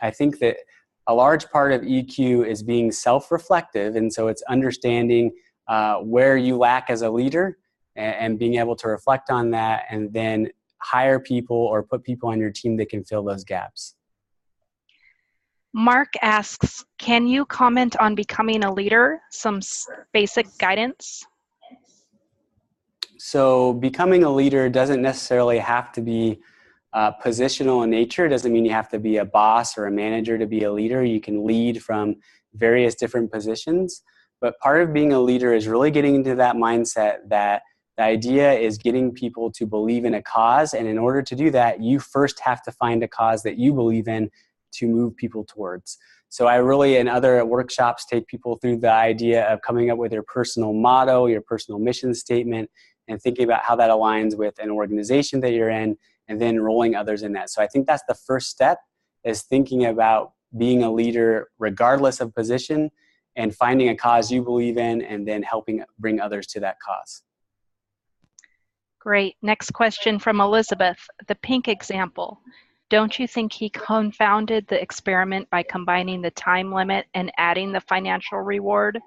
I think that a large part of EQ is being self-reflective. And so it's understanding where you lack as a leader and being able to reflect on that and then hire people or put people on your team that can fill those gaps. Mark asks, can you comment on becoming a leader? Some basic guidance? So becoming a leader doesn't necessarily have to be positional in nature. It doesn't mean you have to be a boss or a manager to be a leader. You can lead from various different positions. But part of being a leader is really getting into that mindset that the idea is getting people to believe in a cause. And in order to do that, you first have to find a cause that you believe in to move people towards. So I really, in other workshops, take people through the idea of coming up with your personal motto, your personal mission statement, and thinking about how that aligns with an organization that you're in, and then enrolling others in that. So I think that's the first step, is thinking about being a leader regardless of position and finding a cause you believe in and then helping bring others to that cause. Great. Next question from Elizabeth. The pink example. Don't you think he confounded the experiment by combining the time limit and adding the financial reward?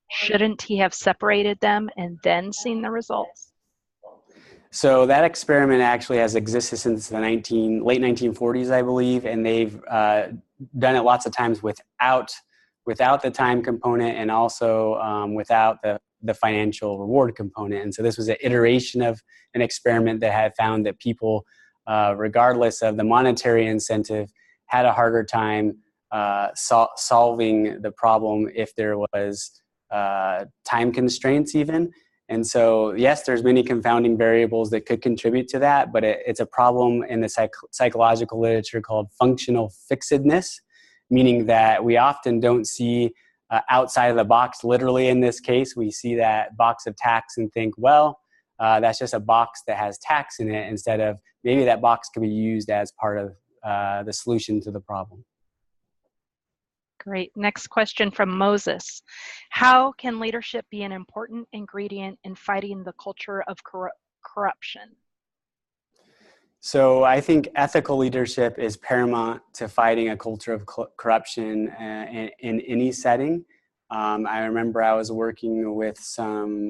Shouldn't he have separated them and then seen the results? So that experiment actually has existed since the late 1940s, I believe, and they've done it lots of times without the time component and also without the financial reward component. And so this was an iteration of an experiment that had found that people, regardless of the monetary incentive, had a harder time solving the problem if there was time constraints even. And so, yes, there's many confounding variables that could contribute to that, but it's a problem in the psychological literature called functional fixedness, meaning that we often don't see outside of the box. Literally in this case, we see that box of tacks and think, well, that's just a box that has tacks in it, instead of maybe that box could be used as part of the solution to the problem. Great. Next question from Moses. How can leadership be an important ingredient in fighting the culture of corruption? So I think ethical leadership is paramount to fighting a culture of corruption in any setting. I remember I was working with some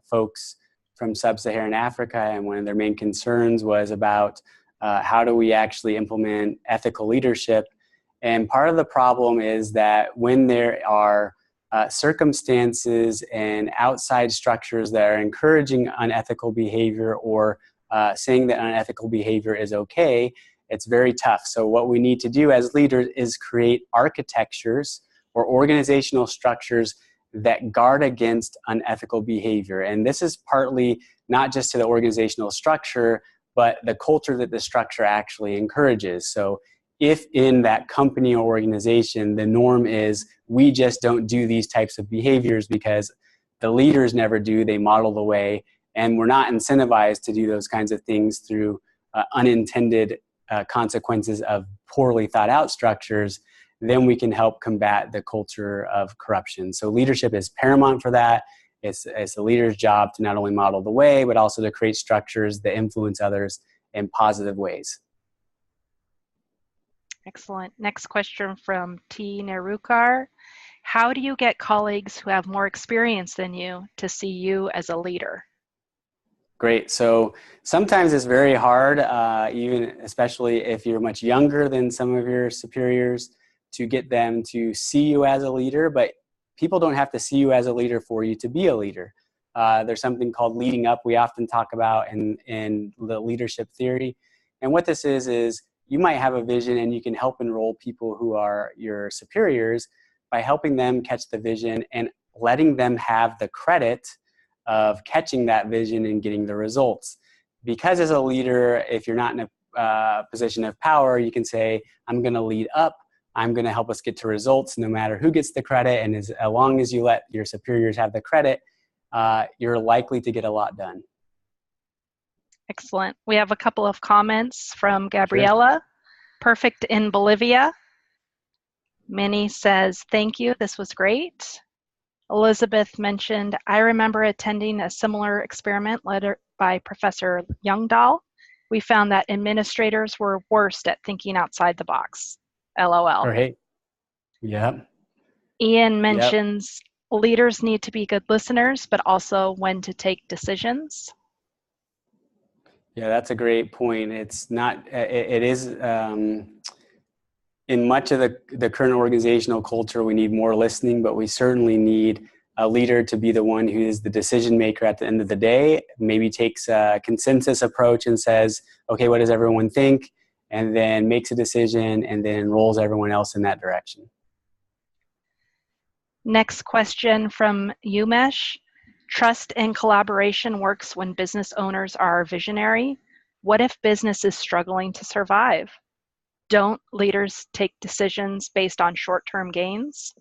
folks from sub-Saharan Africa, and one of their main concerns was about how do we actually implement ethical leadership. And part of the problem is that when there are circumstances and outside structures that are encouraging unethical behavior or saying that unethical behavior is okay, it's very tough. So what we need to do as leaders is create architectures or organizational structures that guard against unethical behavior. And this is partly not just to the organizational structure, but the culture that the structure actually encourages. So if in that company or organization, the norm is we just don't do these types of behaviors because the leaders never do, they model the way, and we're not incentivized to do those kinds of things through unintended consequences of poorly thought out structures, then we can help combat the culture of corruption. So leadership is paramount for that. It's the leader's job to not only model the way, but also to create structures that influence others in positive ways. Excellent. Next question from T. Nerukar. How do you get colleagues who have more experience than you to see you as a leader? Great. So sometimes it's very hard, even especially if you're much younger than some of your superiors, to get them to see you as a leader. But people don't have to see you as a leader for you to be a leader. There's something called leading up we often talk about in the leadership theory. And what this is you might have a vision and you can help enroll people who are your superiors by helping them catch the vision and letting them have the credit of catching that vision and getting the results. Because as a leader, if you're not in a position of power, you can say, I'm going to lead up. I'm going to help us get to results no matter who gets the credit. And as long as you let your superiors have the credit, you're likely to get a lot done. Excellent. We have a couple of comments from Gabriella. Perfect in Bolivia. Minnie says, thank you, this was great. Elizabeth mentioned, I remember attending a similar experiment led by Professor Youngdahl. We found that administrators were worst at thinking outside the box. LOL. Right. Yep. Ian Yep. mentions leaders need to be good listeners, but also when to take decisions. Yeah, that's a great point. It's not, it is, in much of the current organizational culture, we need more listening, but we certainly need a leader to be the one who is the decision maker at the end of the day, maybe takes a consensus approach and says, okay, what does everyone think? And then makes a decision and then enrolls everyone else in that direction. Next question from Umesh. Trust and collaboration works when business owners are visionary. What if business is struggling to survive? Don't leaders take decisions based on short-term gains?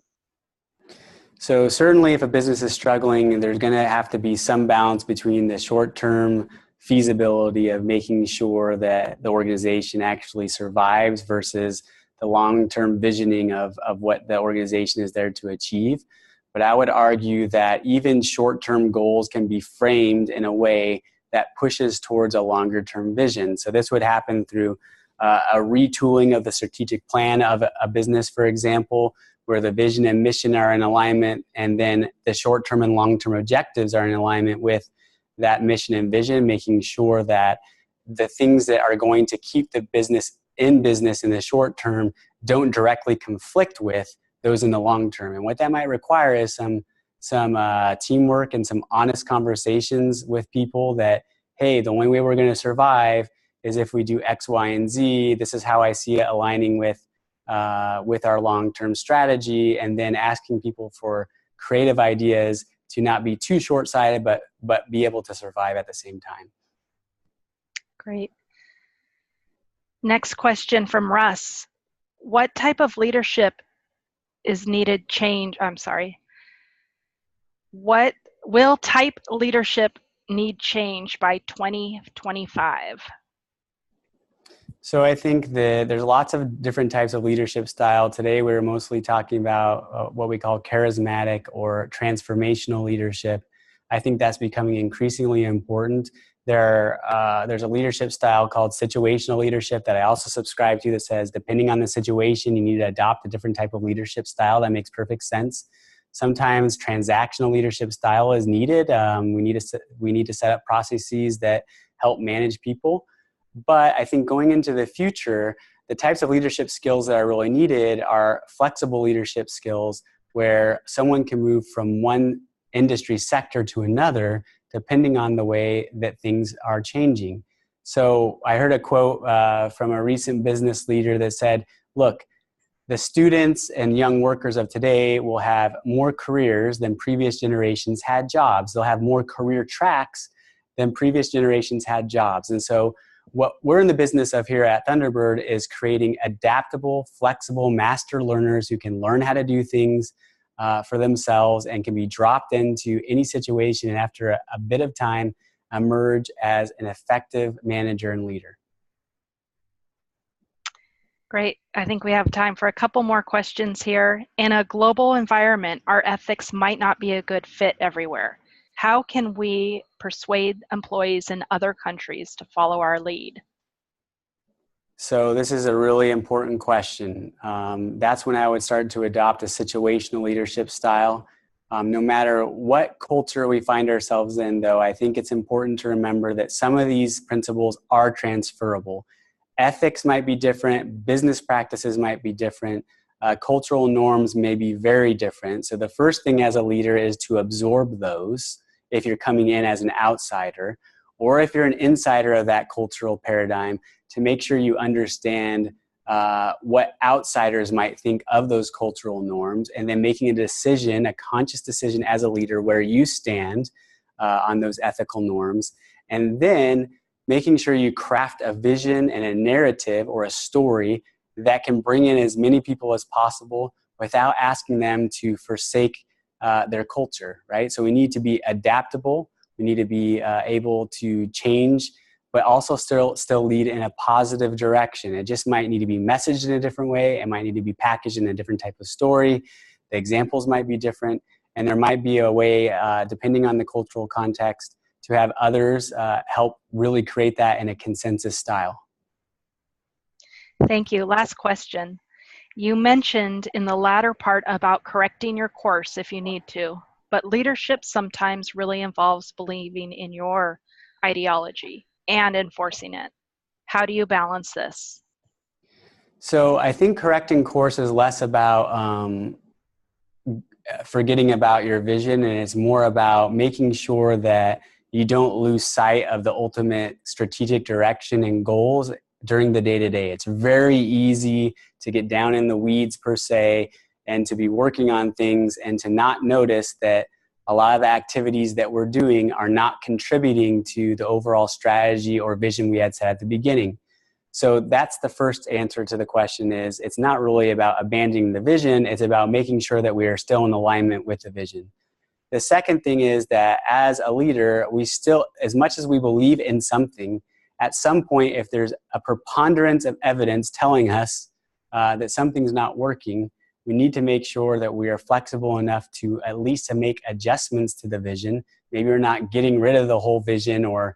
So certainly if a business is struggling, there's going to have to be some balance between the short-term feasibility of making sure that the organization actually survives versus the long-term visioning of what the organization is there to achieve. But I would argue that even short-term goals can be framed in a way that pushes towards a longer-term vision. So this would happen through a retooling of the strategic plan of a business, for example, where the vision and mission are in alignment, and then the short-term and long-term objectives are in alignment with that mission and vision, making sure that the things that are going to keep the business in the short term don't directly conflict with those in the long term. And what that might require is some teamwork and some honest conversations with people that, hey, the only way we're going to survive is if we do X, Y, and Z. This is how I see it aligning with our long-term strategy, and then asking people for creative ideas to not be too short-sighted, but be able to survive at the same time. Great. Next question from Russ. What type of leadership is needed change? I'm sorry. What will type leadership need change by 2025? So I think that there's lots of different types of leadership style. Today we're mostly talking about what we call charismatic or transformational leadership. I think that's becoming increasingly important. There's a leadership style called situational leadership that I also subscribe to that says, depending on the situation, you need to adopt a different type of leadership style. That makes perfect sense. Sometimes transactional leadership style is needed. We need to set up processes that help manage people. But I think going into the future, the types of leadership skills that are really needed are flexible leadership skills, where someone can move from one industry sector to another depending on the way that things are changing. So I heard a quote from a recent business leader that said, look, the students and young workers of today will have more careers than previous generations had jobs. They'll have more career tracks than previous generations had jobs. And so what we're in the business of here at Thunderbird is creating adaptable, flexible master learners who can learn how to do things for themselves and can be dropped into any situation, and after a bit of time emerge as an effective manager and leader. Great. I think we have time for a couple more questions here. In a global environment, our ethics might not be a good fit everywhere. How can we persuade employees in other countries to follow our lead? So this is a really important question. That's when I would start to adopt a situational leadership style. No matter what culture we find ourselves in, though, I think it's important to remember that some of these principles are transferable. Ethics might be different, business practices might be different, cultural norms may be very different. So the first thing as a leader is to absorb those if you're coming in as an outsider, or if you're an insider of that cultural paradigm, to make sure you understand what outsiders might think of those cultural norms, and then making a decision, a conscious decision as a leader where you stand on those ethical norms, and then making sure you craft a vision and a narrative or a story that can bring in as many people as possible without asking them to forsake their culture, right? So we need to be adaptable. We need to be able to change but also still lead in a positive direction. It just might need to be messaged in a different way. It might need to be packaged in a different type of story. The examples might be different, and there might be a way, depending on the cultural context, to have others help really create that in a consensus style. Thank you. Last question. You mentioned in the latter part about correcting your course if you need to, but leadership sometimes really involves believing in your ideology and enforcing it. How do you balance this? So I think correcting course is less about forgetting about your vision, and it's more about making sure that you don't lose sight of the ultimate strategic direction and goals during the day-to-day. It's very easy to get down in the weeds per se, and to be working on things and to not notice that a lot of the activities that we're doing are not contributing to the overall strategy or vision we had set at the beginning. So that's the first answer to the question. Is it's not really about abandoning the vision, it's about making sure that we are still in alignment with the vision. The second thing is that as a leader, we still, as much as we believe in something, at some point, if there's a preponderance of evidence telling us that something's not working, we need to make sure that we are flexible enough to at least to make adjustments to the vision. Maybe you're not getting rid of the whole vision or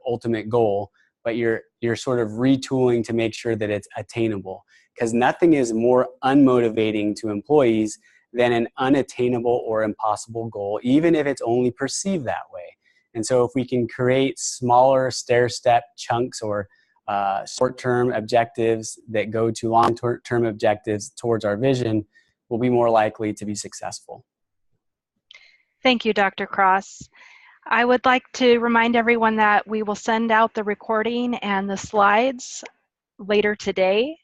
ultimate goal, but you're sort of retooling to make sure that it's attainable. Because nothing is more unmotivating to employees than an unattainable or impossible goal, even if it's only perceived that way. And so if we can create smaller stair-step chunks or short-term objectives that go to long-term objectives towards our vision, we'll be more likely to be successful. Thank you, Dr. Cross. I would like to remind everyone that we will send out the recording and the slides later today,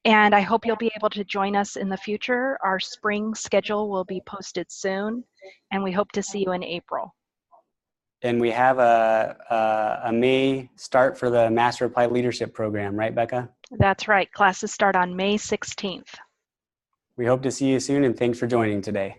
and I hope you'll be able to join us in the future. Our spring schedule will be posted soon, and we hope to see you in April. And we have a May start for the Master Applied Leadership program, right, Becca? That's right. Classes start on May 16th. We hope to see you soon, and thanks for joining today.